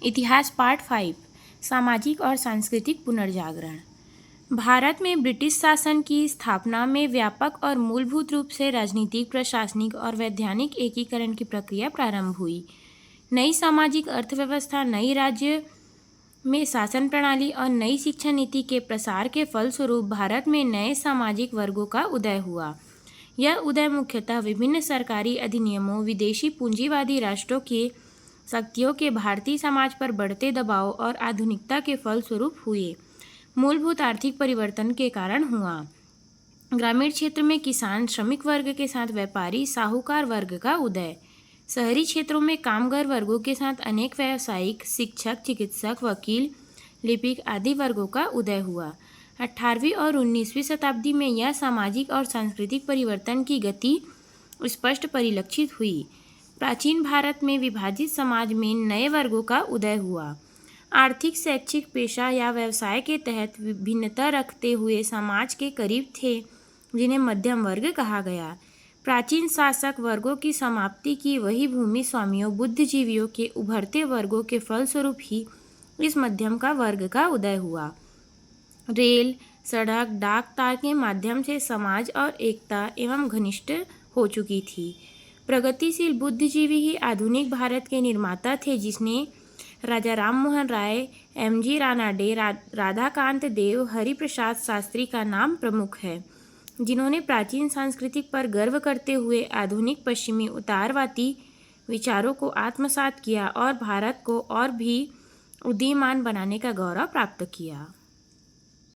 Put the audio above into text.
इतिहास पार्ट 5 सामाजिक और सांस्कृतिक पुनर्जागरण। भारत में ब्रिटिश शासन की स्थापना में व्यापक और मूलभूत रूप से राजनीतिक, प्रशासनिक और वैधानिक एकीकरण की प्रक्रिया प्रारंभ हुई। नई सामाजिक अर्थव्यवस्था, नई राज्य में शासन प्रणाली और नई शिक्षा नीति के प्रसार के फलस्वरूप भारत में नए सामाजिक वर्गों का उदय हुआ। यह उदय मुख्यतः विभिन्न सरकारी अधिनियमों, विदेशी पूंजीवादी राष्ट्रों की शक्तियों के भारतीय समाज पर बढ़ते दबाव और आधुनिकता के फलस्वरूप हुए। मूलभूत आर्थिक परिवर्तन के कारण हुआ। ग्रामीण क्षेत्र में किसान, श्रमिक वर्ग के साथ व्यापारी, साहूकार वर्ग का उदय। शहरी क्षेत्रों में कामगार वर्गों के साथ अनेक व्यावसायिक, शिक्षक, चिकित्सक, वकील, लिपिक आदि वर्गों का उदय हुआ। 18वीं और 19वीं शताब्दी में यह सामाजिक और सांस्कृतिक परिवर्तन की गति स्पष्ट परिलक्षित हुई। प्राचीन भारत में विभाजित समाज में नए वर्गों का उदय हुआ। आर्थिक, शैक्षिक, पेशा या व्यवसाय के तहत भिन्नता रखते हुए समाज के करीब थे, जिन्हें मध्यम वर्ग कहा गया। प्राचीन शासक वर्गों की समाप्ति की वही भूमि स्वामियों, बुद्धिजीवियों के उभरते वर्गों के फलस्वरूप ही इस मध्यम का वर्ग का उदय हुआ। रेल, सड़क, डाक तार के माध्यम से समाज और एकता एवं घनिष्ठ हो चुकी थी। प्रगतिशील बुद्धिजीवी ही आधुनिक भारत के निर्माता थे, जिसने राजा राममोहन राय, एम.जी. रानाडे, राधाकांत देव, हरिप्रसाद शास्त्री का नाम प्रमुख है, जिन्होंने प्राचीन संस्कृति पर गर्व करते हुए आधुनिक पश्चिमी उदारवादी विचारों को आत्मसात किया और भारत को और भी उदीयमान बनाने का गौरव प्राप्त किया।